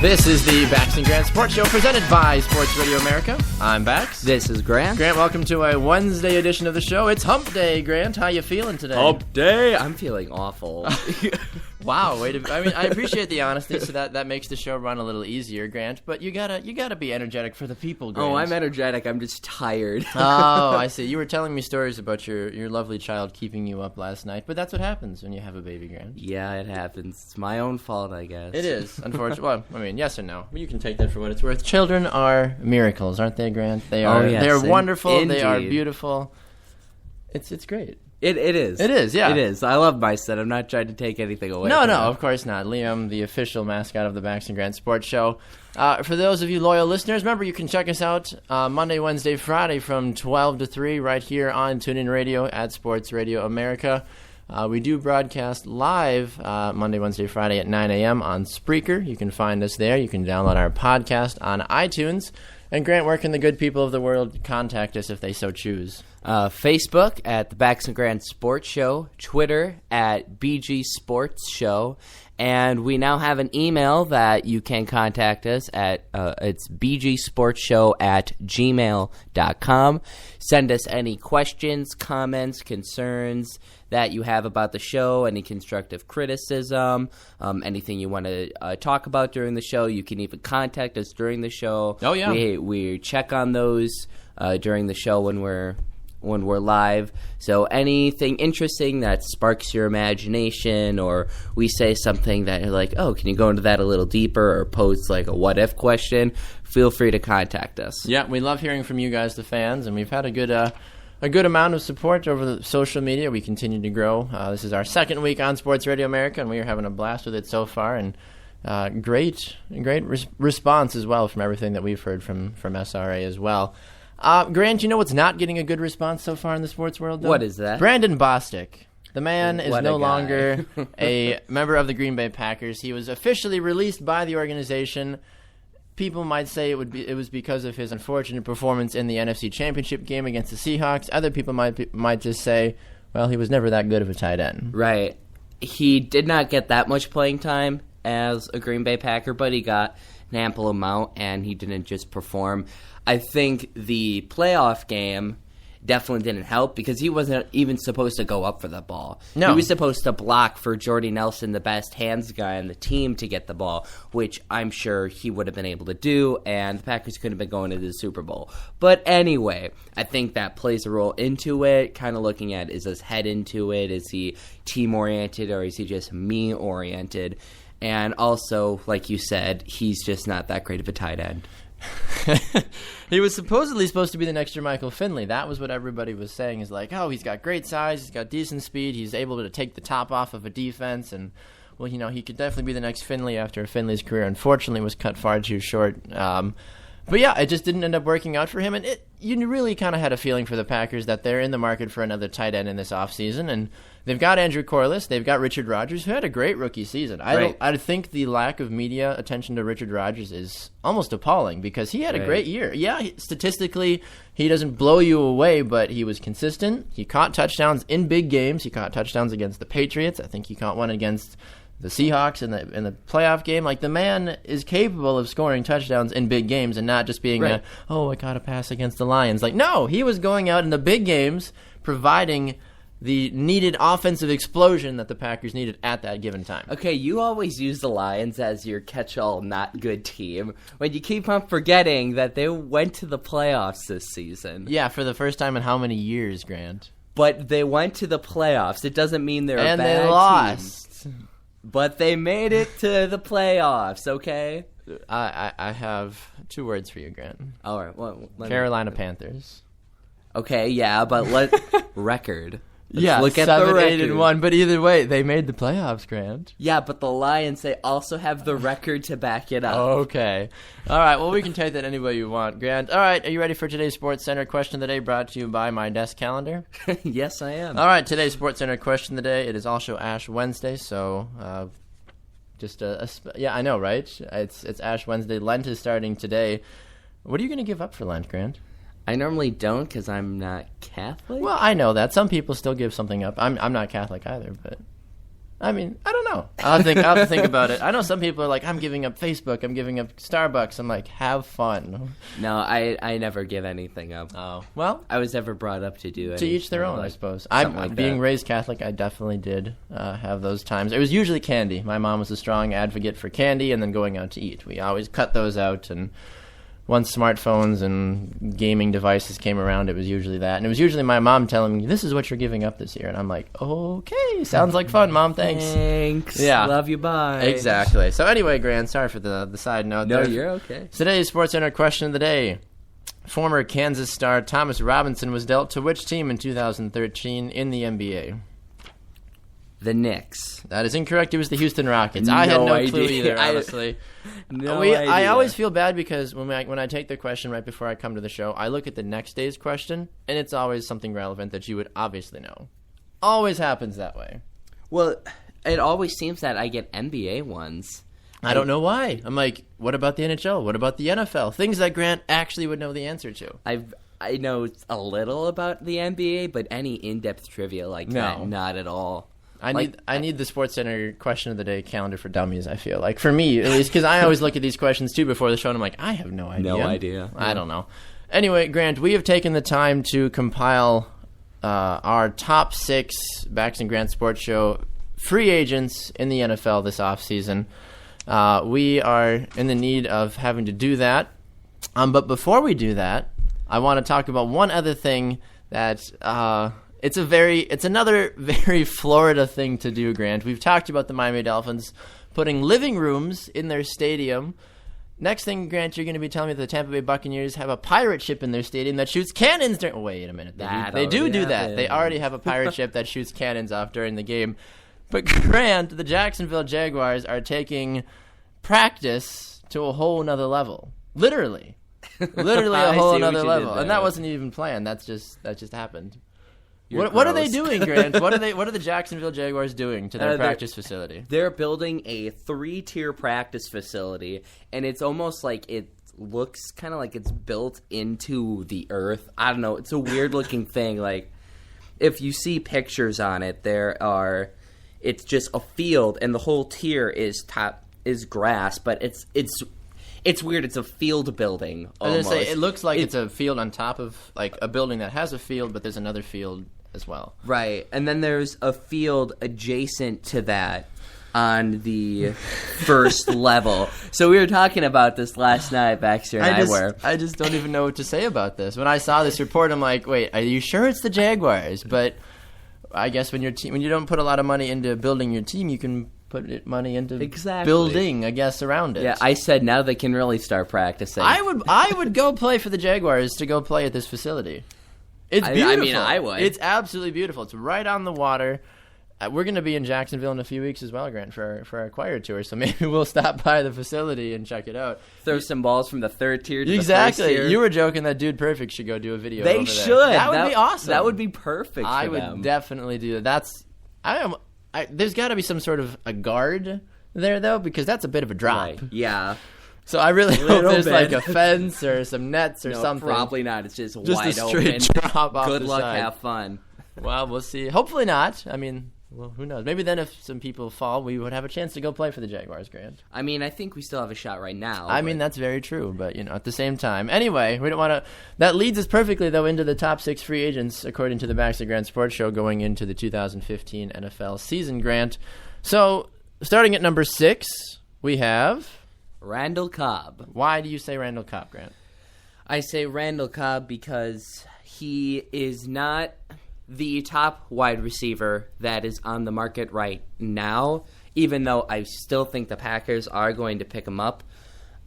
This is the Bax and Grant Sports Show presented by Sports Radio America. I'm Bax. This is Grant. Grant, welcome to a Wednesday edition of the show. It's Hump Day, Grant. How you feeling today? Hump Day? I'm feeling awful. Wow, I appreciate the honesty, so that makes the show run a little easier, Grant. But you gotta be energetic for the people, Grant. Oh, I'm energetic. I'm just tired. Oh, I see. You were telling me stories about your lovely child keeping you up last night, but that's what happens when you have a baby, Grant. Yeah, it happens. It's my own fault, I guess. It is, unfortunately. Well, I mean, yes and no. You can take that for what it's worth. Children are miracles, aren't they, Grant? They are. Oh, yes, They're wonderful. indeed. They are beautiful. It's great. It is. It is, yeah. It is. I love my son. I'm not trying to take anything away No, from no, him. of course not. Liam, the official mascot of the Bax and Grant Sports Show. For those of you loyal listeners, remember you can check us out Monday, Wednesday, Friday from 12 to 3 right here on TuneIn Radio at Sports Radio America. We do broadcast live Monday, Wednesday, Friday at 9 a.m. on Spreaker. You can find us there. You can download our podcast on iTunes. And Grant, where can the good people of the world contact us if they so choose? Facebook at the Bax and Grant Sports Show, Twitter at BG Sports Show, and we now have an email that you can contact us at. It's bgsportshow@gmail.com. Send us any questions, comments, concerns that you have about the show, any constructive criticism, anything you want to talk about during the show. You can even contact us during the show. Oh, yeah. We check on those during the show when we're live. So anything interesting that sparks your imagination, or we say something that you're like, oh, can you go into that a little deeper, or pose like a what if question, feel free to contact us. Yeah, we love hearing from you guys, the fans, and we've had a good amount of support over the social media. We continue to grow. This is our second week on Sports Radio America, and we are having a blast with it so far, and great response as well from everything that we've heard from SRA as well. Grant, you know what's not getting a good response so far in the sports world, though? What is that? Brandon Bostic. The man is What a no guy. longer a member of the Green Bay Packers. He was officially released by the organization. People might say it was because of his unfortunate performance in the NFC Championship game against the Seahawks. Other people might just say, well, he was never that good of a tight end. Right. He did not get that much playing time as a Green Bay Packer, but he got an ample amount, and he didn't just perform. I think the playoff game definitely didn't help because he wasn't even supposed to go up for the ball. No. He was supposed to block for Jordy Nelson, the best hands guy on the team, to get the ball, which I'm sure he would have been able to do, and the Packers couldn't have been going to the Super Bowl. But anyway, I think that plays a role into it, kind of looking at, is his head into it? Is he team-oriented, or is he just me-oriented? And also, like you said, he's just not that great of a tight end. He was supposedly supposed to be the next Jermichael Finley. That was what everybody was saying, is like, oh, he's got great size, he's got decent speed, he's able to take the top off of a defense, and, well, you know, he could definitely be the next Finley after Finley's career, unfortunately, was cut far too short. But yeah, it just didn't end up working out for him, and you really kind of had a feeling for the Packers that they're in the market for another tight end in this offseason, and they've got Andrew Corliss, they've got Richard Rodgers, who had a great rookie season. I think the lack of media attention to Richard Rodgers is almost appalling because he had a great year. Yeah, statistically, he doesn't blow you away, but he was consistent. He caught touchdowns in big games. He caught touchdowns against the Patriots. I think he caught one against the Seahawks in the playoff game. Like, the man is capable of scoring touchdowns in big games and not just being I caught a pass against the Lions. Like, no, he was going out in the big games providing the needed offensive explosion that the Packers needed at that given time. Okay, you always use the Lions as your catch-all not good team when you keep on forgetting that they went to the playoffs this season. Yeah, for the first time in how many years, Grant? But they went to the playoffs. It doesn't mean they're a And bad they lost. team. But they made it to the playoffs, okay? I have two words for you, Grant. All right. Well, Carolina Panthers. Okay, yeah, but record. Let's look at the record. 7-8-1, but either way, they made the playoffs, Grant. Yeah, but the Lions, they also have the record to back it up. Okay. All right, well, we can take that any way you want, Grant. All right, are you ready for today's Sports Center question of the day, brought to you by my desk calendar? Yes, I am. All right, today's Sports Center question of the day, it is also Ash Wednesday, so yeah, I know, right? It's Ash Wednesday. Lent is starting today. What are you going to give up for Lent, Grant? I normally don't because I'm not Catholic. Well, I know that. Some people still give something up. I'm not Catholic either, but I mean, I don't know. I'll have to think about it. I know some people are like, I'm giving up Facebook. I'm giving up Starbucks. I'm like, have fun. No, I never give anything up. Oh, well, I was never brought up to do it. to each their own, I suppose. Being raised Catholic, I definitely did have those times. It was usually candy. My mom was a strong advocate for candy and then going out to eat. We always cut those out, and once smartphones and gaming devices came around, it was usually that. And it was usually my mom telling me, this is what you're giving up this year. And I'm like, okay, sounds like fun, Mom, thanks. Thanks. Yeah. Love you, bye. Exactly. So anyway, Grant, sorry for the side note No, there. you're okay. Today's SportsCenter question of the day. Former Kansas star Thomas Robinson was dealt to which team in 2013 in the NBA? The Knicks. That is incorrect. It was the Houston Rockets. I had no clue either, honestly. I always feel bad because when I take the question right before I come to the show, I look at the next day's question, and it's always something relevant that you would obviously know. Always happens that way. Well, it always seems that I get NBA ones. I don't know why. I'm like, what about the NHL? What about the NFL? Things that Grant actually would know the answer to. I know a little about the NBA, but any in-depth trivia like that, not at all. I need the SportsCenter question of the day calendar for dummies, I feel like. For me, at least, because I always look at these questions, too, before the show, and I'm like, I have no idea. No idea. I don't know. Anyway, Grant, we have taken the time to compile our top 6 Bax and Grant Sports Show free agents in the NFL this offseason. We are in the need of having to do that. But before we do that, I want to talk about one other thing that... It's another very Florida thing to do, Grant. We've talked about the Miami Dolphins putting living rooms in their stadium. Next thing, Grant, you're going to be telling me that the Tampa Bay Buccaneers have a pirate ship in their stadium that shoots cannons during... Wait a minute. They do that. They already have a pirate ship that shoots cannons off during the game. But, Grant, the Jacksonville Jaguars are taking practice to a whole nother level. Literally a whole nother level. And that wasn't even planned. That just happened. What are they doing, Grant? What are the Jacksonville Jaguars doing to their practice facility? They're building a 3-tier practice facility, and it's almost like it looks kind of like it's built into the earth. I don't know. It's a weird-looking thing. Like, if you see pictures on it, it's just a field, and the whole tier is grass, but it's weird. It's a field building. Almost. I was gonna say, it looks like it's a field on top of like a building that has a field, but there's another field as well. Right, and then there's a field adjacent to that on the first level. So we were talking about this last night, Baxter and I were. I just don't even know what to say about this. When I saw this report, I'm like, wait, are you sure it's the Jaguars? But I guess when you don't put a lot of money into building your team, you can put money into building, I guess, around it. Yeah, I said now they can really start practicing. I would go play for the Jaguars to go play at this facility. It's beautiful. I mean, I would. It's absolutely beautiful. It's right on the water. We're going to be in Jacksonville in a few weeks as well, Grant, for our choir tour. So maybe we'll stop by the facility and check it out. Throw some balls from the 3rd tier to the 1st tier. You were joking that Dude Perfect should go do a video. They should. That would be awesome. That would be perfect. I would definitely do that. There's got to be some sort of a guard there, though, because that's a bit of a drop. Right. Yeah. So I really hope there's like a fence or some nets or something. Probably not. It's just wide a straight open. Drop off Good the luck. side. Have fun. Well, we'll see. Hopefully not. I mean, well, who knows? Maybe then if some people fall, we would have a chance to go play for the Jaguars, Grant. I mean, I think we still have a shot right now. I mean, that's very true, but, at the same time. Anyway, we don't want to... That leads us perfectly, though, into the top 6 free agents, according to the Bax and Grant Sports Show, going into the 2015 NFL season, Grant. So, starting at number 6, we have... Randall Cobb. Why do you say Randall Cobb, Grant? I say Randall Cobb because he is not the top wide receiver that is on the market right now, even though I still think the Packers are going to pick him up.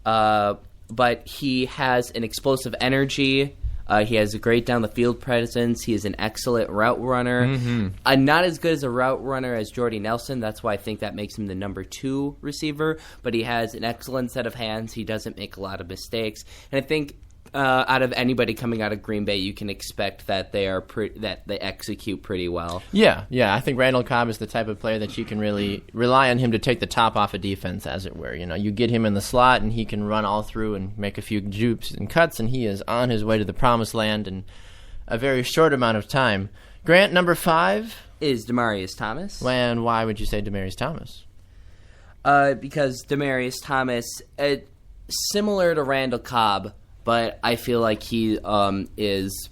But he has an explosive energy. He has a great down-the-field presence. He is an excellent route runner. Mm-hmm. Not as good as a route runner as Jordy Nelson. That's why I think that makes him the number 2 receiver. But he has an excellent set of hands. He doesn't make a lot of mistakes. And I think out of anybody coming out of Green Bay, you can expect that they execute pretty well. Yeah. I think Randall Cobb is the type of player that you can really rely on him to take the top off a defense, as it were. You get him in the slot, and he can run all through and make a few jukes and cuts, and he is on his way to the promised land in a very short amount of time. Grant, number 5. Is Demaryius Thomas. And why would you say Demaryius Thomas? Because Demaryius Thomas, similar to Randall Cobb, but I feel like he does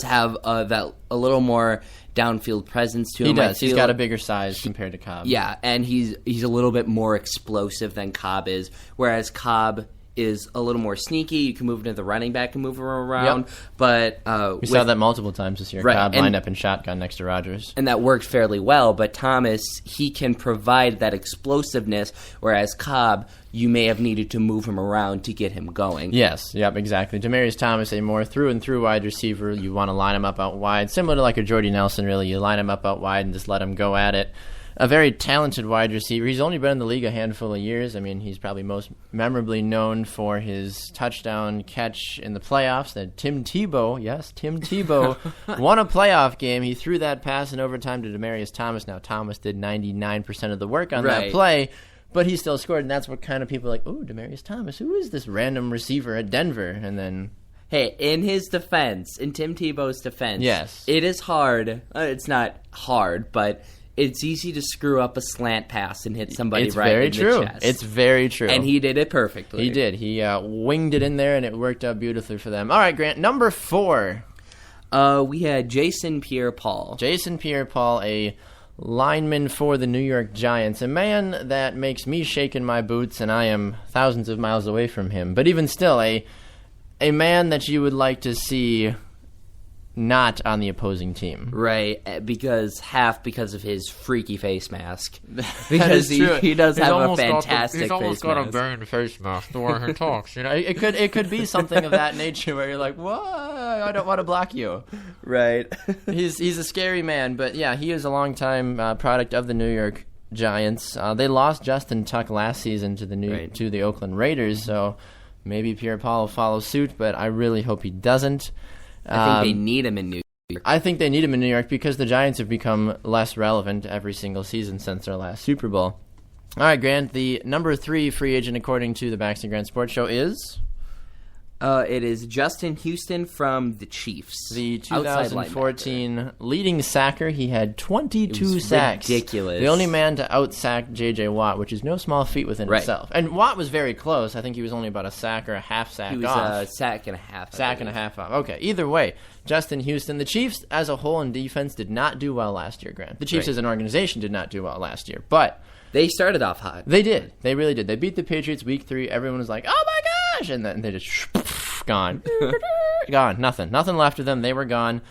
have a little more downfield presence to him. He does. He's got a bigger size compared to Cobb. Yeah, and he's a little bit more explosive than Cobb is, whereas Cobb is a little more sneaky. You can move into the running back and move him around. Yep. But we saw that multiple times this year. Right, Cobb lined up in shotgun next to Rodgers. And that worked fairly well, but Thomas, he can provide that explosiveness, whereas Cobb, you may have needed to move him around to get him going. Yes, yep, exactly. Demaryius Thomas, a more through-and-through wide receiver. You want to line him up out wide, similar to like a Jordy Nelson, really. You line him up out wide and just let him go at it. A very talented wide receiver. He's only been in the league a handful of years. I mean, he's probably most memorably known for his touchdown catch in the playoffs that Tim Tebow won a playoff game. He threw that pass in overtime to Demaryius Thomas. Now, Thomas did 99% of the work on that play, but he still scored, and that's what kind of people are like, oh, Demaryius Thomas, who is this random receiver at Denver? And then... Hey, in his defense, in Tim Tebow's defense, yes, it is hard. It's not hard, but... It's easy to screw up a slant pass and hit somebody right in the chest. It's very true. And he did it perfectly. He did. He winged it in there, and it worked out beautifully for them. All right, Grant, number 4. We had Jason Pierre-Paul. Jason Pierre-Paul, a lineman for the New York Giants, a man that makes me shake in my boots, and I am thousands of miles away from him. But even still, a man that you would like to see... not on the opposing team. Right, because of his freaky face mask. Because he does have a fantastic face mask. He's almost got a burned face mask the way he talks. You know, it could be something of that nature where you're like, what? I don't want to block you. Right. He's a scary man, but yeah, he is a longtime product of the New York Giants. They lost Justin Tuck last season to the Oakland Raiders, so maybe Pierre-Paul will follow suit, but I really hope he doesn't. I think they need him in New York. I think they need him in New York because the Giants have become less relevant every single season since their last Super Bowl. All right, Grant, the number 3 free agent according to the Baxter Grant Sports Show is? It is Justin Houston from the Chiefs. The 2014 leading sacker. He had 22 sacks. Ridiculous. The only man to out-sack J.J. Watt, which is no small feat within itself. And Watt was very close. I think he was only about a sack or a half sack off. He was a sack and a half. Sack and a half off. Okay, either way, Justin Houston. The Chiefs as a whole in defense did not do well last year, Grant. The Chiefs as an organization did not do well last year, but... they started off hot. They did. They really did. They beat the Patriots week 3. Everyone was like, oh my gosh! And then they just... gone. Gone. Nothing left of them. They were gone.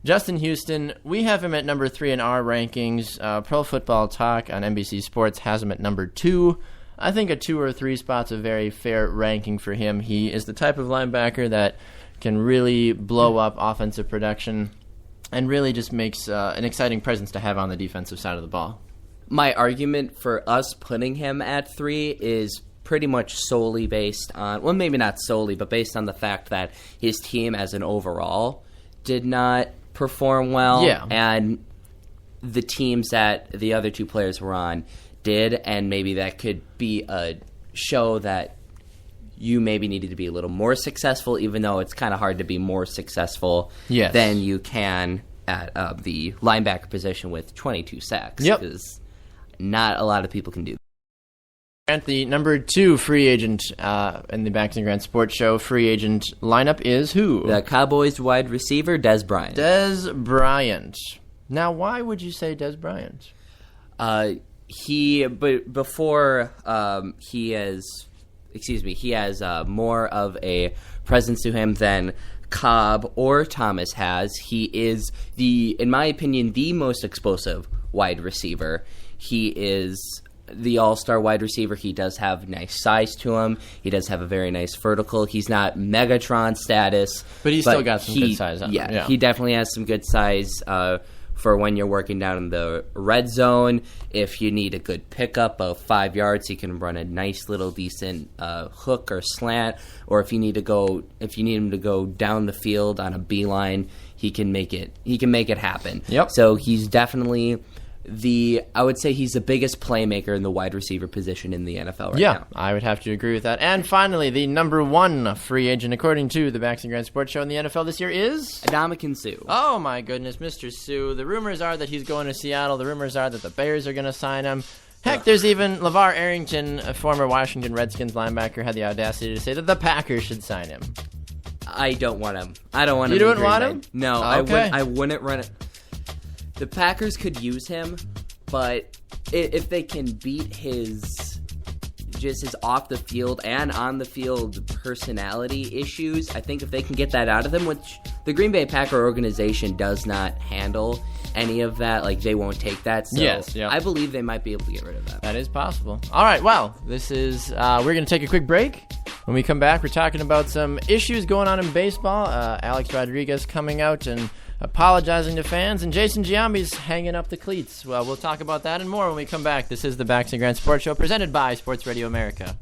Justin Houston, we have him at number 3 in our rankings. Pro Football Talk on NBC Sports has him at number 2. I think a 2 or 3 spot's a very fair ranking for him. He is the type of linebacker that can really blow up offensive production and really just makes an exciting presence to have on the defensive side of the ball. My argument for us putting him at 3 is pretty much solely based on, well, maybe not solely, but based on the fact that his team as an overall did not perform well. Yeah. And the teams that the other 2 players were on did, and maybe that could be a show that you maybe needed to be a little more successful, even though it's kind of hard to be more successful than you can at the linebacker position with 22 sacks. Yep. Because not a lot of people can do that. Grant, the number 2 free agent in the Baxter Grant Sports Show free agent lineup is who? The Cowboys wide receiver, Dez Bryant. Dez Bryant. Now, why would you say Dez Bryant? He has more of a presence to him than Cobb or Thomas has. He is in my opinion, the most explosive wide receiver. He is the all-star wide receiver. He does have nice size to him. He does have a very nice vertical. He's not Megatron status. But he's still got some good size on him. Yeah, he definitely has some good size for when you're working down in the red zone. If you need a good pickup of 5 yards, he can run a nice little decent hook or slant. Or if you need him to go down the field on a beeline, he can make it happen. Yep. So he's definitely I would say he's the biggest playmaker in the wide receiver position in the NFL right now. I would have to agree with that. And finally, the number one free agent, according to the Bax and Grant Sports Show in the NFL this year, is Ndamukong Suh. Oh my goodness, Mr. Sue. The rumors are that he's going to Seattle. The rumors are that the Bears are going to sign him. Heck, there's even LeVar Arrington, a former Washington Redskins linebacker, had the audacity to say that the Packers should sign him. I don't want him. I don't want him. You don't want him? No, Okay. I wouldn't run it. The Packers could use him, but if they can beat his off the field and on the field personality issues, I think if they can get that out of them, which the Green Bay Packer organization does not handle any of that, like they won't take that. So Yes, yeah. I believe they might be able to get rid of that. That is possible. All right, well, this is, we're going to take a quick break. When we come back, we're talking about some issues going on in baseball. Alex Rodriguez coming out and apologizing to fans, and Jason Giambi's hanging up the cleats. Well, we'll talk about that and more when we come back. This is the Bax and Grant Sports Show, presented by Sports Radio America.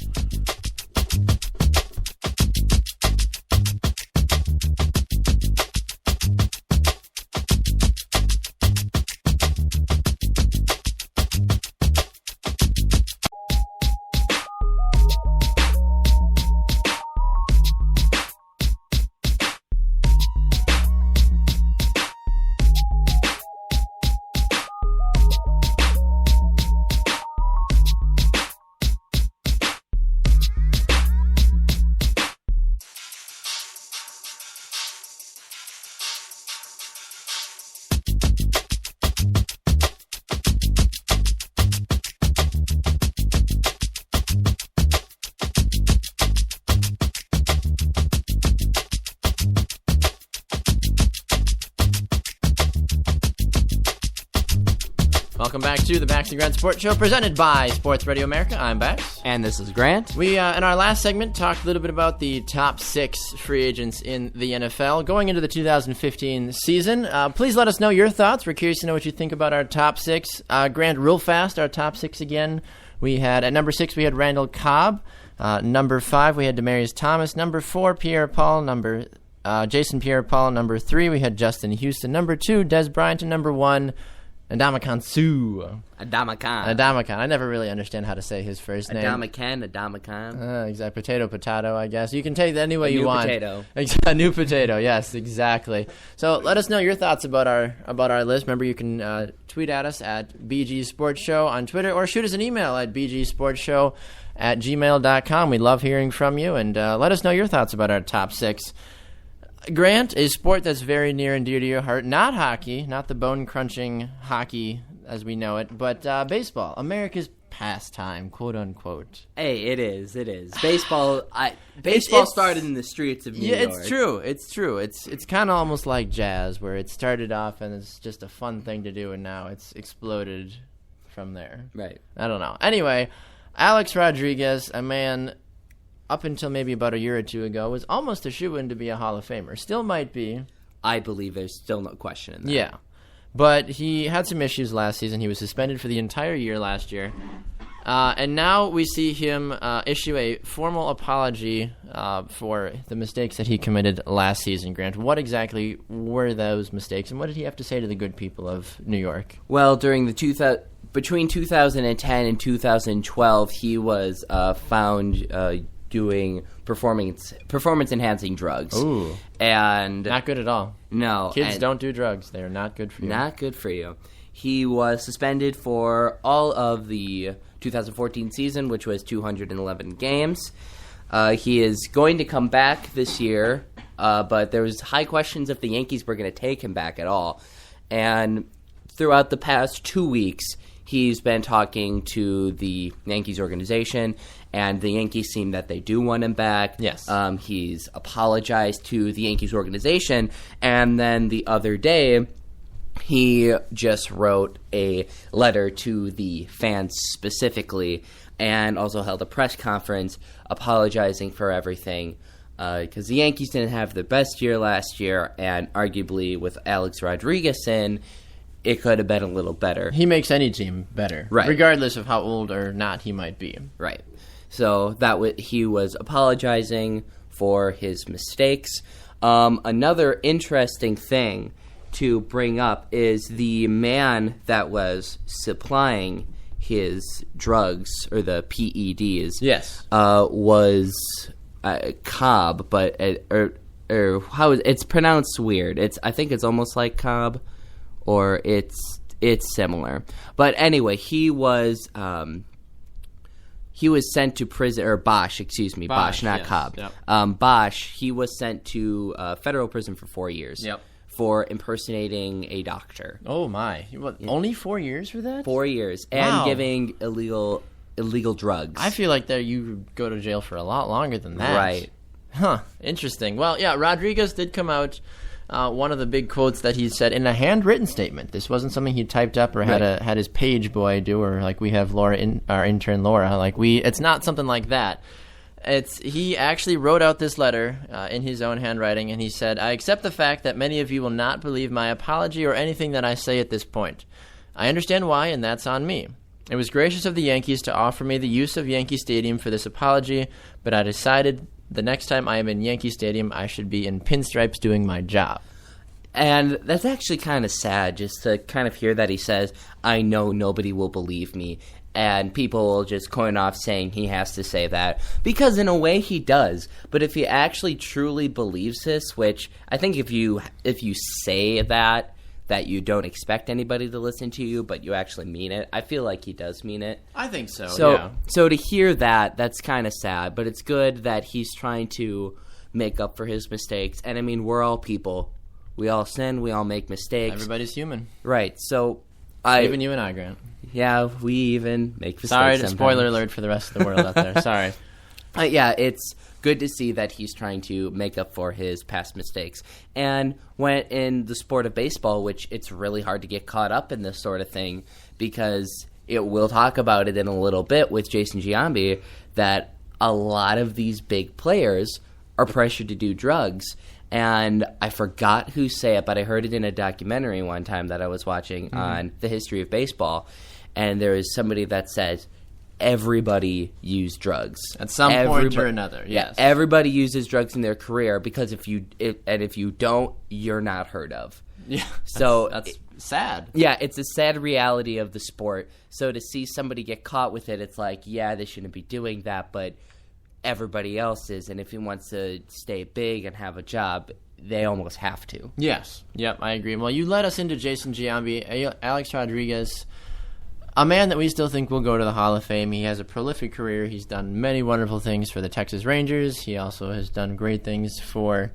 Welcome back to the Bax and Grant Sports Show, presented by Sports Radio America. I'm Bax. And this is Grant. We, in our last segment, talked a little bit about the top 6 free agents in the NFL going into the 2015 season. Please let us know your thoughts. We're curious to know what you think about our top 6. Grant, real fast, our top 6 again. We had, at number 6, we had Randall Cobb. Number 5, we had Demaryius Thomas. Number 4, Pierre-Paul. Jason Pierre-Paul. Number 3, we had Justin Houston. Number 2, Dez Bryant. And number 1, Ndamukong Suh. Ndamukong. I never really understand how to say his first name. Ndamukong. Exactly. Potato, I guess. You can take that any way you want. Potato. A new potato, yes, exactly. So let us know your thoughts about our list. Remember, you can tweet at us at BG Sports Show on Twitter, or shoot us an email at bgsportshow@gmail.com. We love hearing from you, and let us know your thoughts about our top 6. Grant, a sport that's very near and dear to your heart, not hockey, not the bone-crunching hockey as we know it, but baseball, America's pastime, quote-unquote. Hey, it is. Baseball Baseball started in the streets of New York. Yeah, it's true. It's kind of almost like jazz, where it started off and it's just a fun thing to do, and now it's exploded from there. Right. I don't know. Anyway, Alex Rodriguez, a man up until maybe about a year or two ago, was almost a shoo-in to be a Hall of Famer. Still might be. I believe there's still no question in that. Yeah. But he had some issues last season. He was suspended for the entire year last year. And now we see him issue a formal apology for the mistakes that he committed last season. Grant, what exactly were those mistakes, and what did he have to say to the good people of New York? Well, during the between 2010 and 2012, he was found doing performance enhancing drugs. Ooh. And Not good at all. No. Kids don't do drugs. They're not good for you. Not good for you. He was suspended for all of the 2014 season, which was 211 games. He is going to come back this year, but there was high questions if the Yankees were going to take him back at all. And throughout the past 2 weeks, he's been talking to the Yankees organization, and the Yankees seem that they do want him back. Yes. He's apologized to the Yankees organization, and then the other day, he just wrote a letter to the fans specifically, and also held a press conference apologizing for everything, because the Yankees didn't have the best year last year, and arguably with Alex Rodriguez in, it could have been a little better. He makes any team better, right? Regardless of how old or not he might be, right? So he was apologizing for his mistakes. Another interesting thing to bring up is the man that was supplying his drugs, or the PEDs. Yes. Was Cobb, but or how is it's pronounced weird. I think it's almost like Cobb, or it's similar. But anyway, he was sent to prison, or Bosch, excuse me, Bosch, not yes. Cobb. Yep. Bosch, he was sent to federal prison for 4 years. Yep. For impersonating a doctor. Oh my! What, only 4 years for that? 4 years, and Wow. giving illegal drugs. I feel like that you go to jail for a lot longer than that. Right. Huh. Interesting. Well, yeah, Rodriguez did come out. One of the big quotes that he said in a handwritten statement. This wasn't something he typed up or had his page boy do, or like we have Laura, our intern Laura. It's not something like that. He actually wrote out this letter in his own handwriting, and he said, "I accept the fact that many of you will not believe my apology or anything that I say at this point. I understand why, and that's on me. It was gracious of the Yankees to offer me the use of Yankee Stadium for this apology, but I decided the next time I am in Yankee Stadium, I should be in pinstripes doing my job." And that's actually kind of sad, just to kind of hear that he says, "I know nobody will believe me." And people will just coin off saying he has to say that. Because in a way he does. But if he actually truly believes this, which I think if you say that you don't expect anybody to listen to you, but you actually mean it, I feel like he does mean it. I think so, So to hear that, that's kind of sad. But it's good that he's trying to make up for his mistakes. And I mean, we're all people. We all sin. We all make mistakes. Everybody's human. Right. So even you and I, Grant. Yeah, we even make mistakes. Sorry, sometimes. spoiler alert for the rest of the world out there. Sorry. Yeah, it's good to see that he's trying to make up for his past mistakes. And when in the sport of baseball, which it's really hard to get caught up in this sort of thing, because we'll talk about it in a little bit with Jason Giambi, that a lot of these big players are pressured to do drugs. And I forgot who said it, but I heard it in a documentary one time that I was watching on the history of baseball. And there is somebody that says everybody used drugs at some point or another. Yes, everybody uses drugs in their career, because if you don't, you're not heard of. Yeah, so that's sad. Yeah, it's a sad reality of the sport. So to see somebody get caught with it, it's like, yeah, they shouldn't be doing that, but everybody else is, and if he wants to stay big and have a job, they almost have to. Yes. Yep, I agree. Well, you led us into Jason Giambi, Alex Rodriguez, a man that we still think will go to the Hall of Fame. He has a prolific career. He's done many wonderful things for the Texas Rangers. He also has done great things for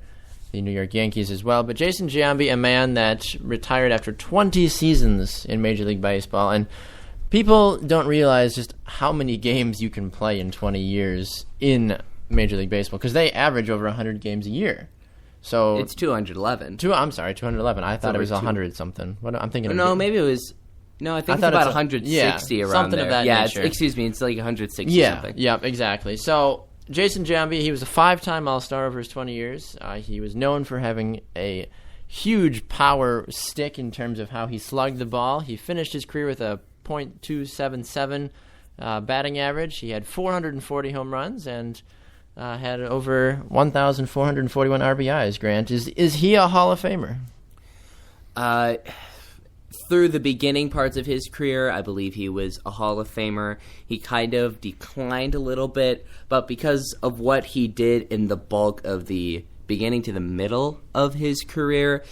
the New York Yankees as well. But Jason Giambi, a man that retired after 20 seasons in Major League Baseball, and people don't realize just how many games you can play in 20 years in Major League Baseball, because they average over 100 games a year. So it's 211. 211. I thought it was 100 something. What I'm thinking? No, maybe it was. No, I think it's about 160 around something there. of that nature. Excuse me, it's like 160 something. Yeah, exactly. So Jason Giambi, he was a 5-time All-Star over his 20 years. He was known for having a huge power stick in terms of how he slugged the ball. He finished his career with a .277 batting average. He had 440 home runs and had over 1,441 RBIs. Grant, is he a Hall of Famer? Through the beginning parts of his career, I believe he was a Hall of Famer. He kind of declined a little bit, but because of what he did in the bulk of the beginning to the middle of his career,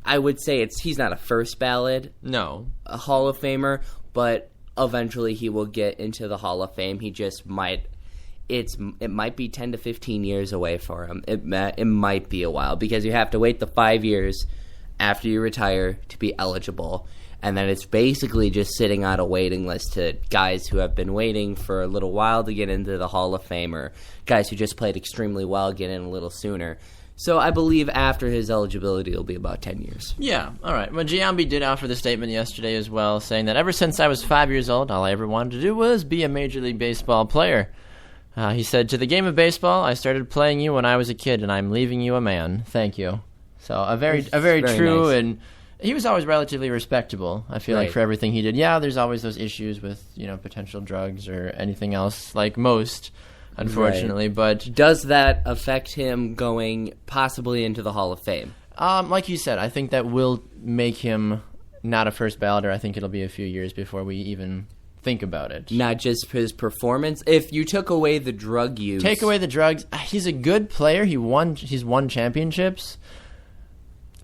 I would say he's not a first ballot, a Hall of Famer, but eventually he will get into the Hall of Fame. He just might. It might be 10 to 15 years away for him. It might be a while, because you have to wait the 5 years after you retire to be eligible, and then it's basically just sitting on a waiting list to guys who have been waiting for a little while to get into the Hall of Fame, or guys who just played extremely well get in a little sooner. So I believe after his eligibility it'll be about 10 years. Yeah, all right. Well, Giambi did offer the statement yesterday as well, saying that ever since I was 5 years old, all I ever wanted to do was be a Major League Baseball player. He said, "To the game of baseball, I started playing you when I was a kid, and I'm leaving you a man. Thank you." So a very true, nice. And he was always relatively respectable, I feel like, for everything he did. Yeah, there's always those issues with, potential drugs or anything else, like most, unfortunately. Right. But does that affect him going possibly into the Hall of Fame? Like you said, I think that will make him not a first balloter. I think it'll be a few years before we even think about it. Not just his performance. If you took away the drug use, take away the drugs, he's a good player. He's won championships.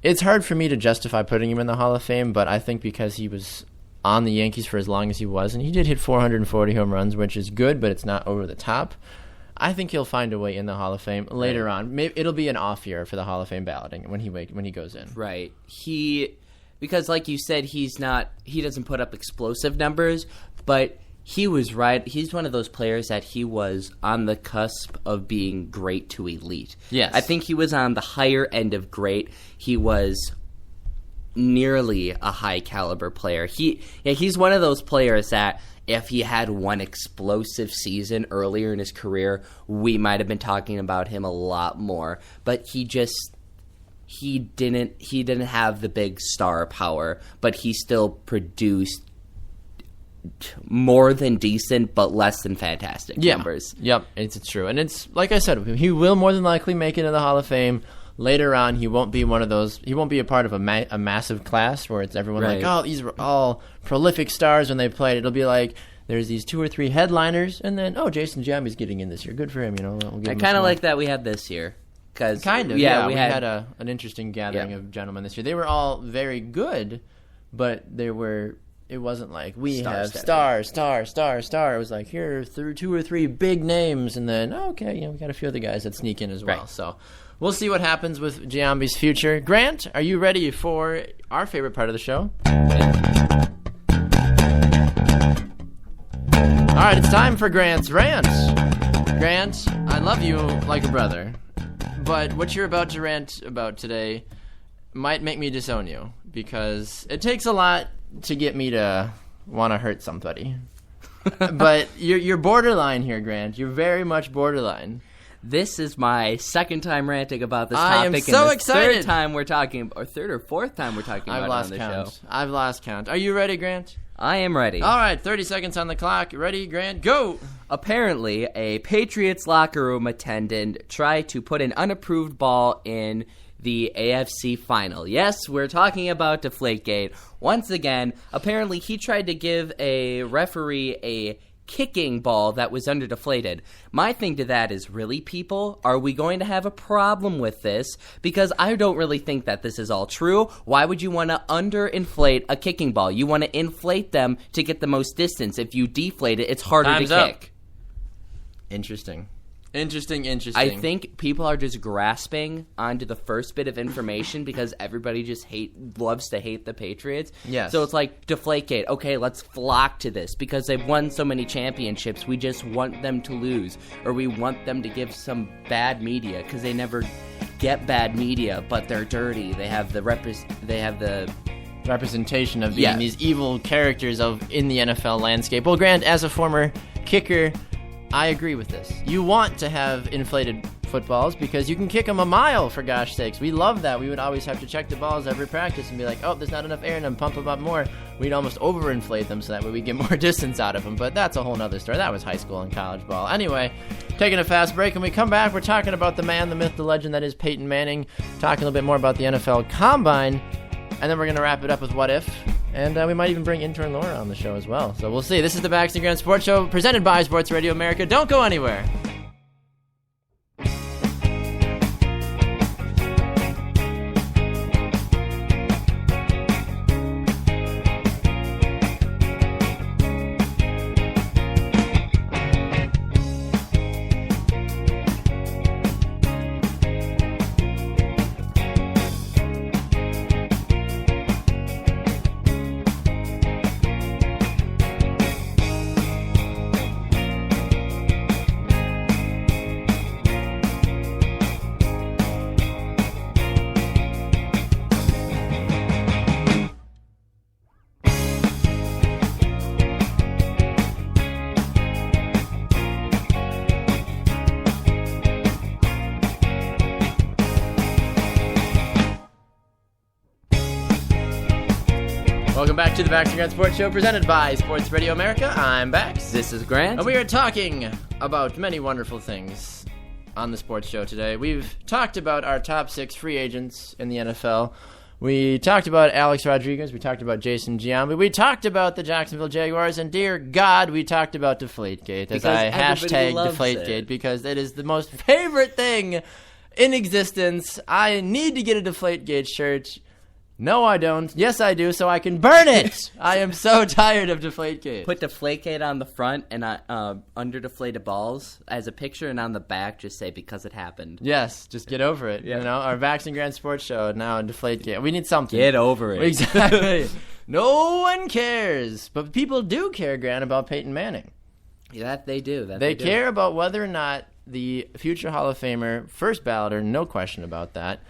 It's hard for me to justify putting him in the Hall of Fame, but I think because he was on the Yankees for as long as he was, and he did hit 440 home runs, which is good, but it's not over the top. I think he'll find a way in the Hall of Fame later on. Maybe it'll be an off year for the Hall of Fame balloting when he goes in. Right. Because like you said, he doesn't put up explosive numbers, but he was right. He's one of those players that he was on the cusp of being great to elite. Yes. I think he was on the higher end of great. He was nearly a high caliber player. He's one of those players that if he had one explosive season earlier in his career, we might have been talking about him a lot more. But he didn't have the big star power, but he still produced more than decent but less than fantastic numbers. Yep, it's true. And it's like I said, he will more than likely make it in the Hall of Fame. Later on, he won't be one of those. He won't be a part of a massive class where it's everyone like, oh, these were all prolific stars when they played. It'll be like there's these 2 or 3 headliners, and then Jason Giambi's getting in this year. Good for him, We'll give I him kind of like that we had this year. Kind of, yeah. We had an interesting gathering of gentlemen this year. They were all very good, but it wasn't like we have star. It was like here are 2 or 3 big names, and then we got a few other guys that sneak in as well. Right. So we'll see what happens with Giambi's future. Grant, are you ready for our favorite part of the show? All right, it's time for Grant's rant. Grant, I love you like a brother, but what you're about to rant about today might make me disown you, because it takes a lot to get me to want to hurt somebody. But you're borderline here, Grant. You're very much borderline. This is my second time ranting about this topic. I am so excited. Third time we're talking, or third or fourth time we're talking about it on the show. I've lost count. Are you ready, Grant? I am ready. All right, 30 seconds on the clock. Ready, Grant? Go! Apparently, a Patriots locker room attendant tried to put an unapproved ball in the AFC final. Yes, we're talking about Deflategate. Once again, apparently he tried to give a referee a kicking ball that was underdeflated. My thing to that is, really, people, are we going to have a problem with this? Because I don't really think that this is all true. Why would you want to underinflate a kicking ball? You want to inflate them to get the most distance. If you deflate it, it's harder Time's to up. kick. Interesting. I think people are just grasping onto the first bit of information because everybody just loves to hate the Patriots. Yes. So it's like, Deflategate. Okay, let's flock to this because they've won so many championships. We just want them to lose, or we want them to give some bad media because they never get bad media, but they're dirty. They have the representation of being these evil characters in the NFL landscape. Well, Grant, as a former kicker, I agree with this. You want to have inflated footballs because you can kick them a mile, for gosh sakes. We love that. We would always have to check the balls every practice and be like, there's not enough air in them, pump them up more. We'd almost overinflate them so that way we get more distance out of them, but that's a whole nother story. That was high school and college ball. Anyway, taking a fast break. When we come back, we're talking about the man, the myth, the legend that is Peyton Manning, talking a little bit more about the NFL Combine, and then we're going to wrap it up with What If? And we might even bring intern Laura on the show as well. So we'll see. This is the Baxter Grant Sports Show presented by Sports Radio America. Don't go anywhere. Welcome back to the Baxter Grant Sports Show presented by Sports Radio America. I'm Bax. This is Grant. And we are talking about many wonderful things. on the sports show today. We've talked about our top 6 free agents in the NFL. We talked about Alex Rodriguez. We talked about Jason Giambi. We talked about the Jacksonville Jaguars. And dear God, we talked about Deflategate. As I hashtag Deflategate because it is the most favorite thing in existence. I need to get a Deflategate shirt. No, I don't. Yes, I do, so I can burn it. I am so tired of Deflategate. Put Deflategate on the front and under deflated balls as a picture, and on the back just say because it happened. Yes, just get over it. Yeah. You know, our Vax and Grand Sports Show now Deflategate. We need something. Get over it. Exactly. No one cares, but people do care, Grant, about Peyton Manning. Yeah, that they do. They care about whether or not the future Hall of Famer, first balloter, no question about that,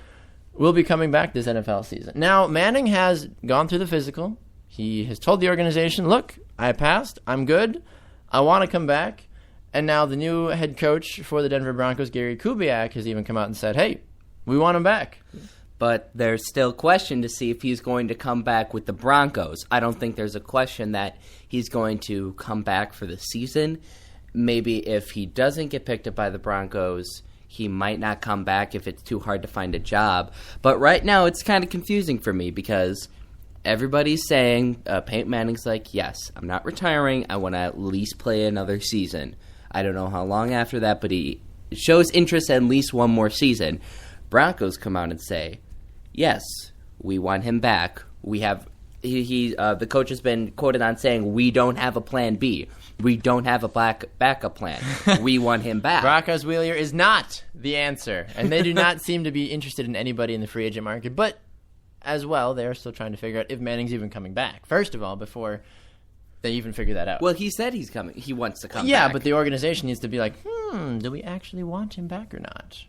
will be coming back this NFL season. Now, Manning has gone through the physical. He has told the organization, look, I passed. I'm good. I want to come back. And now the new head coach for the Denver Broncos, Gary Kubiak, has even come out and said, hey, we want him back. But there's still question to see if he's going to come back with the Broncos. I don't think there's a question that he's going to come back for the season. Maybe if he doesn't get picked up by the Broncos, he might not come back if it's too hard to find a job. But right now, it's kind of confusing for me because everybody's saying, Peyton Manning's like, yes, I'm not retiring. I want to at least play another season. I don't know how long after that, but he shows interest in at least one more season. Broncos come out and say, yes, we want him back. We have the coach has been quoted on saying, we don't have a plan B. We don't have a backup plan. We want him back. Brock Osweiler is not the answer, and they do not seem to be interested in anybody in the free agent market. But as well, they're still trying to figure out if Manning's even coming back. First of all, before they even figure that out. Well, he said he's coming. He wants to come back. Yeah, but the organization needs to be like, do we actually want him back or not?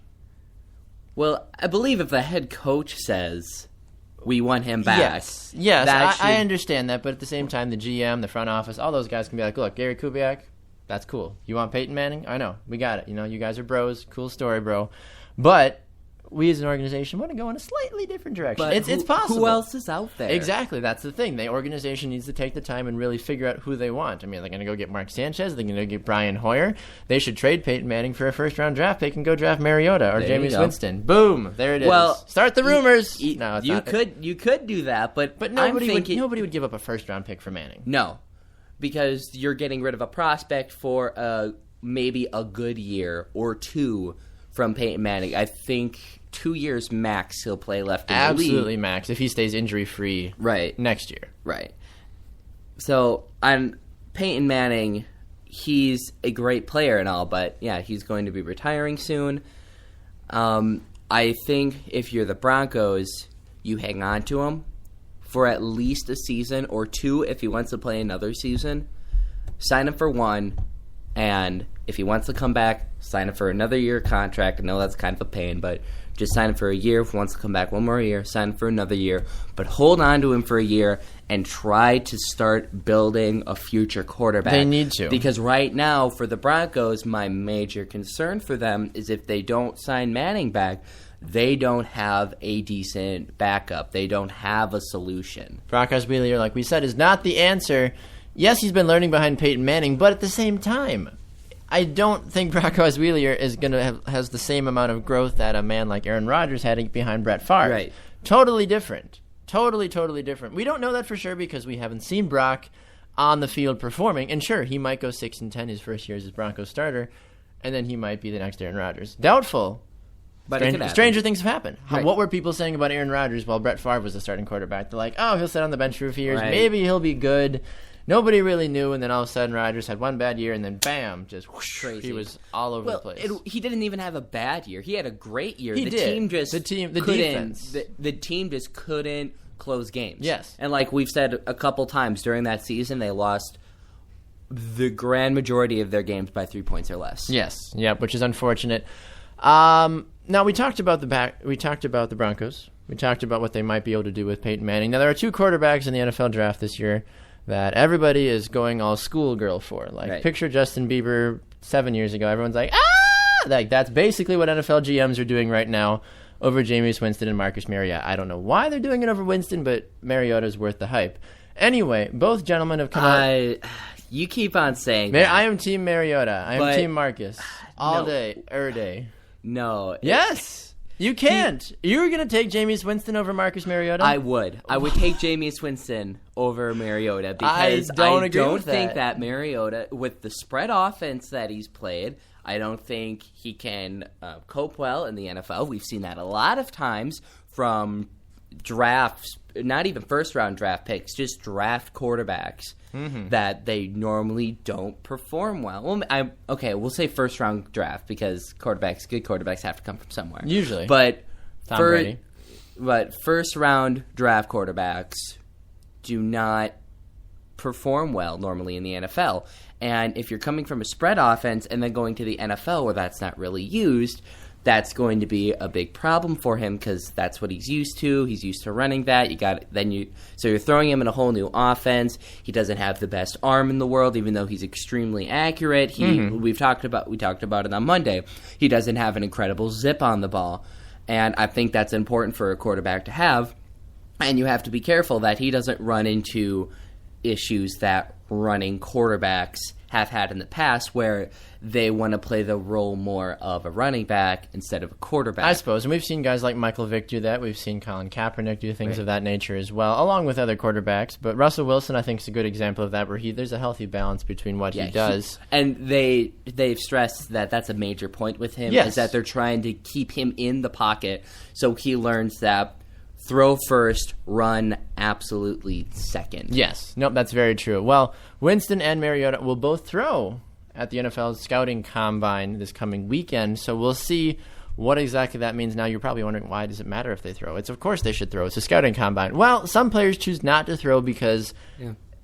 Well, I believe if the head coach says we want him back. Yes, I understand that, but at the same time, the GM, the front office, all those guys can be like, look, Gary Kubiak, that's cool. You want Peyton Manning? I know. We got it. You know, you guys are bros. Cool story, bro. But we as an organization want to go in a slightly different direction. But it's possible. Who else is out there? Exactly. That's the thing. The organization needs to take the time and really figure out who they want. I mean, they're going to go get Mark Sanchez. They're going to get Brian Hoyer. They should trade Peyton Manning for a first-round draft pick and go draft Mariota or Jameis Winston. Boom. There it is. Well, start the rumors. No, you could do that, but nobody would give up a first-round pick for Manning. No, because you're getting rid of a prospect for maybe a good year or two from Peyton Manning. I think 2 years max he'll play left in the league. Absolutely max if he stays injury-free next year. Right. So, on Peyton Manning, he's a great player and all, but yeah, he's going to be retiring soon. I think if you're the Broncos, you hang on to him for at least a season or two if he wants to play another season. Sign him for one, and if he wants to come back, sign him for another year contract. I know that's kind of a pain, but just sign him for a year. If he wants to come back one more year, sign him for another year. But hold on to him for a year and try to start building a future quarterback. They need to. Because right now, for the Broncos, my major concern for them is if they don't sign Manning back, they don't have a decent backup. They don't have a solution. Brock Osweiler, like we said, is not the answer. Yes, he's been learning behind Peyton Manning, but at the same time, I don't think Brock Osweiler is going to has the same amount of growth that a man like Aaron Rodgers had behind Brett Favre. Right. Totally different. Totally different. We don't know that for sure because we haven't seen Brock on the field performing. And sure, he might go 6-10 his first year as Broncos starter, and then he might be the next Aaron Rodgers. Doubtful. But stranger things have happened. Right. What were people saying about Aaron Rodgers while Brett Favre was the starting quarterback? They're like, oh, he'll sit on the bench for a few years. Right. Maybe he'll be good. Nobody really knew, and then all of a sudden Rodgers had one bad year, and then bam, just whoosh, crazy. He was all over the place. He didn't even have a bad year. He had a great year. The defense. The team just couldn't close games. Yes. And like we've said a couple times during that season, they lost the grand majority of their games by 3 points or less. Yes. Yeah, which is unfortunate. Now we talked about the Broncos. We talked about what they might be able to do with Peyton Manning. Now there are two quarterbacks in the NFL draft this year that everybody is going all schoolgirl for. Picture Justin Bieber 7 years ago. Everyone's like, ah! Like, that's basically what NFL GMs are doing right now over Jameis Winston and Marcus Mariota. I don't know why they're doing it over Winston, but Mariota's worth the hype. Anyway, both gentlemen have come out. You keep on saying that. I am Team Mariota. I am Team Marcus. All day, every day. No. Yes. You can't. You were going to take Jameis Winston over Marcus Mariota? I would take Jameis Winston over Mariota because I don't agree with think that. that Mariota, with the spread offense that he's played, I don't think he can cope well in the NFL. We've seen that a lot of times from drafts, not even first-round draft picks, just draft quarterbacks that they normally don't perform well. We'll say first-round draft because good quarterbacks have to come from somewhere. Usually. But Tom Brady. But first-round draft quarterbacks do not perform well normally in the NFL. And if you're coming from a spread offense and then going to the NFL where that's not really used, that's going to be a big problem for him because that's what he's used to. He's used to running that. So you're throwing him in a whole new offense. He doesn't have the best arm in the world, even though he's extremely accurate. We talked about it on Monday. He doesn't have an incredible zip on the ball, and I think that's important for a quarterback to have. And you have to be careful that he doesn't run into issues that running quarterbacks have had in the past where they want to play the role more of a running back instead of a quarterback. I suppose. And we've seen guys like Michael Vick do that. We've seen Colin Kaepernick do things of that nature as well, along with other quarterbacks. But Russell Wilson, I think, is a good example of that, where there's a healthy balance between what he does. And they've stressed that that's a major point with him, is that they're trying to keep him in the pocket so he learns that throw first, run absolutely second. Yes. Nope, that's very true. Well, Winston and Mariota will both throw at the NFL Scouting Combine this coming weekend, so we'll see what exactly that means. Now, you're probably wondering, why does it matter if they throw? Of course they should throw. It's a Scouting Combine. Well, some players choose not to throw because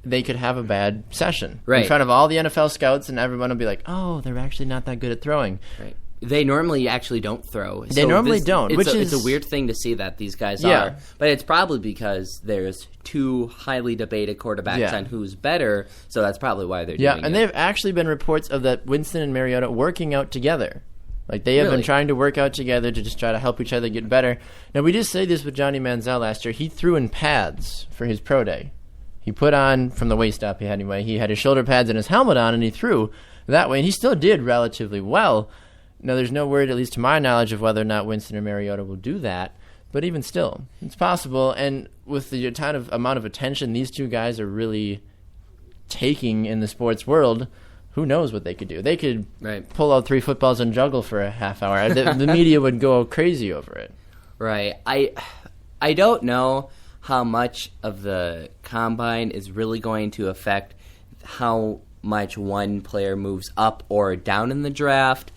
they could have a bad session in front of all the NFL scouts, and everyone will be like, oh, they're actually not that good at throwing. Right. They normally actually don't throw. They normally don't, it's a weird thing to see that these guys are. But it's probably because there's two highly debated quarterbacks on who's better, so that's probably why they're doing it. Yeah, and there have actually been reports of that Winston and Mariota working out together. Like, they have been trying to work out together to just try to help each other get better. Now, we did say this with Johnny Manziel last year. He threw in pads for his pro day. He put on, from the waist up anyway, he had his shoulder pads and his helmet on, and he threw that way. And he still did relatively well. Now, there's no word, at least to my knowledge, of whether or not Winston or Mariota will do that. But even still, it's possible. And with the amount of attention these two guys are really taking in the sports world, who knows what they could do? They could pull out 3 footballs and juggle for a half hour. The media would go crazy over it. Right. I don't know how much of the combine is really going to affect how much one player moves up or down in the draft.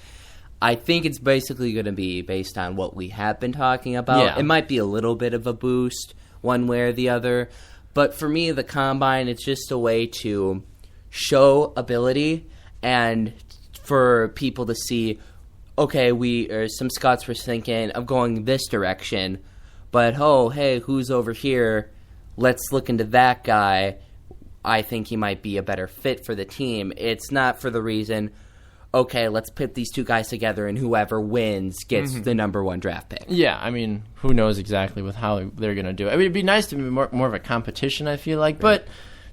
I think it's basically going to be based on what we have been talking about. Yeah. It might be a little bit of a boost one way or the other. But for me, the combine, it's just a way to show ability and for people to see, okay, some scouts were thinking of going this direction, but hey, who's over here? Let's look into that guy. I think he might be a better fit for the team. It's not for the reason, okay, let's put these two guys together and whoever wins gets the number 1 draft pick. Yeah, I mean, who knows exactly with how they're going to do it. I mean, it'd be nice to be more of a competition, I feel like, but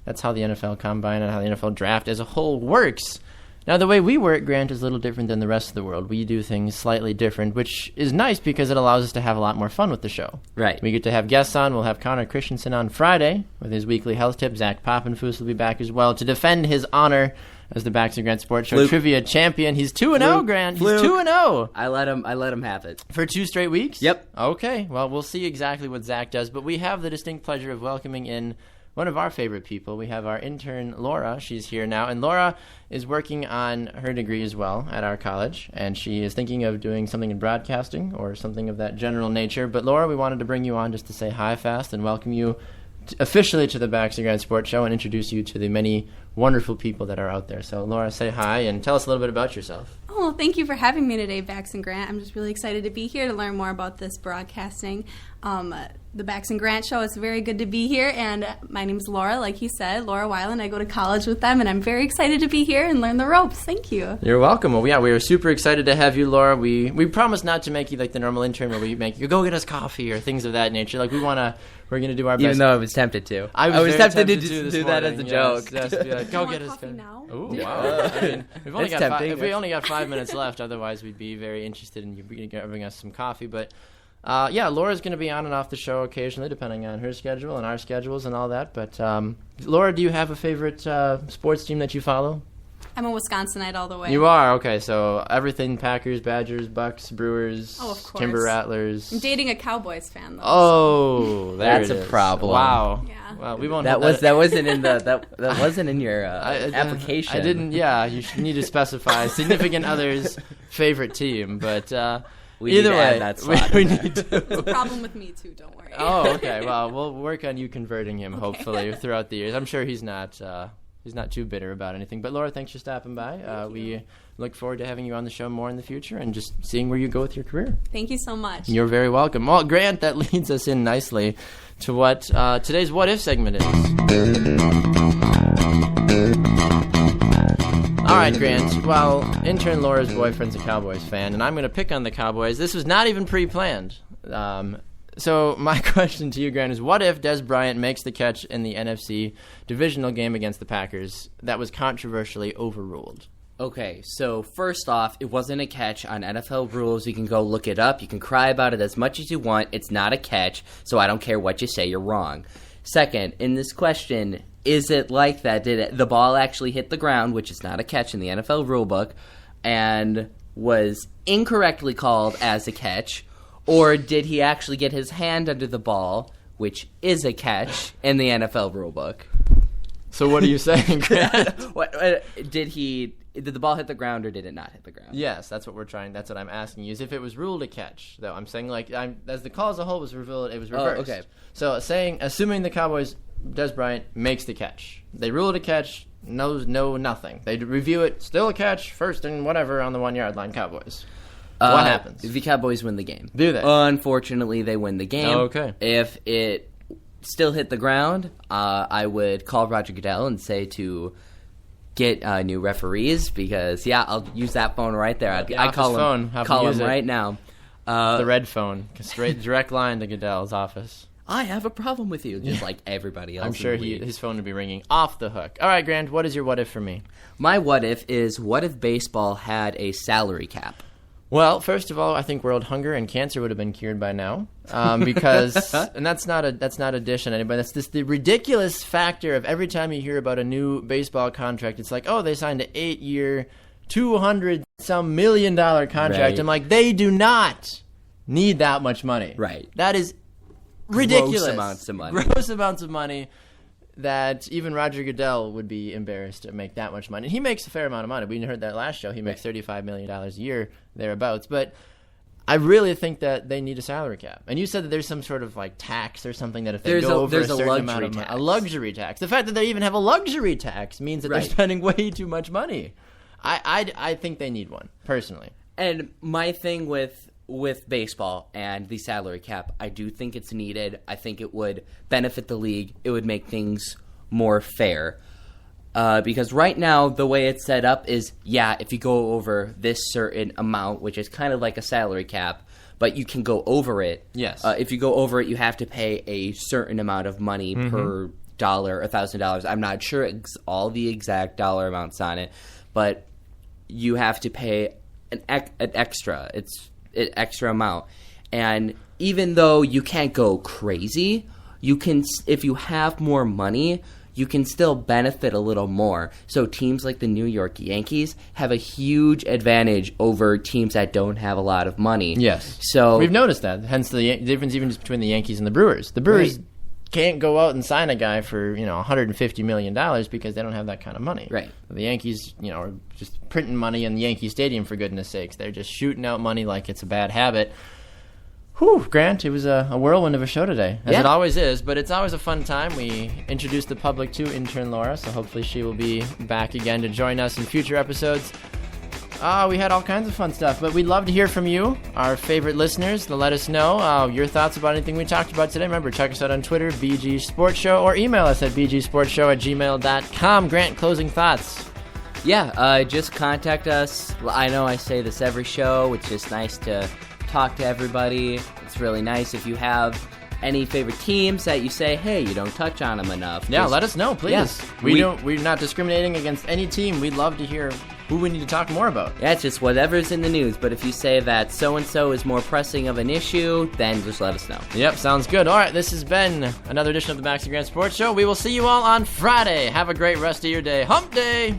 that's how the NFL Combine and how the NFL Draft as a whole works. Now, the way we work, Grant, is a little different than the rest of the world. We do things slightly different, which is nice because it allows us to have a lot more fun with the show. Right. We get to have guests on. We'll have Connor Christensen on Friday with his weekly health tip. Zach Poppenfuss will be back as well to defend his honor as the Backs and Grant Sports Show trivia champion. He's 2-0, Grant. He's 2-0. I let him have it. For 2 straight weeks? Yep. Okay. Well, we'll see exactly what Zach does, but we have the distinct pleasure of welcoming in one of our favorite people. We have our intern, Laura. She's here now, and Laura is working on her degree as well at our college, and she is thinking of doing something in broadcasting or something of that general nature. But Laura, we wanted to bring you on just to say hi fast and welcome you officially to the Backs and Grant Sports Show and introduce you to the many wonderful people that are out there. So, Laura, say hi and tell us a little bit about yourself. Oh, thank you for having me today, Backs and Grant. I'm just really excited to be here to learn more about this broadcasting. the Bax and Grant Show. It's very good to be here, and my name's Laura, like he said, Laura Weiland. I go to college with them, and I'm very excited to be here and learn the ropes. Thank you. You're welcome. Well, yeah, we were super excited to have you, Laura. We promised not to make you like the normal intern where we make you go get us coffee or things of that nature. Like we're gonna do our best. Even though I was tempted to. I was tempted to this do that as a morning, joke. Yes, be like, go get us coffee now. Ooh, wow. I mean, we've only It's got tempting. if we only got 5 minutes left, otherwise we'd be very interested in you giving us some coffee. But yeah, Laura's going to be on and off the show occasionally, depending on her schedule and our schedules and all that. But Laura, do you have a favorite sports team that you follow? I'm a Wisconsinite all the way. You are? Okay, so everything Packers, Badgers, Bucks, Brewers, Oh, of course. Timber Rattlers. I'm dating a Cowboys fan, though. Oh, there That's it a is. problem. Wow. Yeah. Well, we won't. That hold wasn't in that wasn't in your I application. I didn't. Yeah, you should need to specify significant other's favorite team, but We need either to way, add that slot. we need It's a to. problem with me, too. Don't worry. Oh, okay. Well, we'll work on you converting him hopefully throughout the years. I'm sure he's not too bitter about anything. But Laura, thanks for stopping by. We look forward to having you on the show more in the future and just seeing where you go with your career. Thank you so much. You're very welcome. Well, Grant, that leads us in nicely to what today's What If segment is. All right, Grant. Well, intern Laura's boyfriend's a Cowboys fan, and I'm going to pick on the Cowboys. This was not even pre-planned. So my question to you, Grant, is what if Des Bryant makes the catch in the NFC divisional game against the Packers that was controversially overruled? Okay, so first off, it wasn't a catch on NFL rules. You can go look it up. You can cry about it as much as you want. It's not a catch, so I don't care what you say. You're wrong. Second, in this question, is it like that? Did the ball actually hit the ground, which is not a catch in the NFL rulebook, and was incorrectly called as a catch? Or did he actually get his hand under the ball, which is a catch in the NFL rulebook? So what are you saying, Grant? Did the ball hit the ground or did it not hit the ground? Yes, that's what I'm asking you. Is if it was ruled a catch, though. I'm saying as the call as a whole was revealed, it was reversed. okay. So assuming the Cowboys, Des Bryant makes the catch, they rule it a catch. No, nothing. They review it, still a catch, first and whatever on the 1 yard line. Cowboys. What happens? The Cowboys win the game. Do they? Unfortunately, they win the game. Okay. If it still hit the ground, I would call Roger Goodell and say to get new referees because, I'll use that phone right there. I call him, call him right now. The red phone, straight direct line to Goodell's office. I have a problem with you, just like everybody else. I'm sure his phone would be ringing off the hook. All right, Grant, what is your what if for me? My what if is, what if baseball had a salary cap? Well, first of all, I think world hunger and cancer would have been cured by now, because, and that's not a dish on anybody. That's just the ridiculous factor of every time you hear about a new baseball contract, it's like, oh, they signed an 8-year, $200-some million contract. Right. I'm like, they do not need that much money. Right. That is ridiculous. Gross amounts of money. Gross amounts of money. That even Roger Goodell would be embarrassed to make that much money. He makes a fair amount of money. We heard that last show. He makes $35 million a year, thereabouts. But I really think that they need a salary cap. And you said that there's some sort of like tax or something that if they go over a certain amount of money, a luxury tax. The fact that they even have a luxury tax means that they're spending way too much money. I think they need one, personally. And my thing with baseball and the salary cap, I do think it's needed. I think it would benefit the league. It would make things more fair. Because right now, the way it's set up is, if you go over this certain amount, which is kind of like a salary cap, but you can go over it. Yes. If you go over it, you have to pay a certain amount of money per dollar, $1,000. I'm not sure all the exact dollar amounts on it, but you have to pay an extra. It's an extra amount. And even though you can't go crazy, you can, if you have more money, you can still benefit a little more. So teams like the New York Yankees have a huge advantage over teams that don't have a lot of money. Yes. So we've noticed that. Hence the difference even just between the Yankees and the Brewers. The Brewers can't go out and sign a guy for, $150 million because they don't have that kind of money. Right. The Yankees, are just printing money in the Yankee Stadium, for goodness sakes. They're just shooting out money like it's a bad habit. Whew, Grant, it was a whirlwind of a show today, as it always is, but it's always a fun time. We introduced the public to intern Laura, so hopefully she will be back again to join us in future episodes. We had all kinds of fun stuff, but we'd love to hear from you, our favorite listeners, to let us know your thoughts about anything we talked about today. Remember, check us out on Twitter, BG Sports Show, or email us at bgsportshow@gmail.com. Grant, closing thoughts. Yeah, just contact us. I know I say this every show. It's just nice to talk to everybody. It's really nice if you have any favorite teams that you say, hey, you don't touch on them enough. Yeah, let us know, please. Yeah, we're not discriminating against any team. We'd love to hear who we need to talk more about. Yeah, it's just whatever's in the news. But if you say that so-and-so is more pressing of an issue, then just let us know. Yep, sounds good. All right, this has been another edition of the Max and Grant Sports Show. We will see you all on Friday. Have a great rest of your day. Hump Day!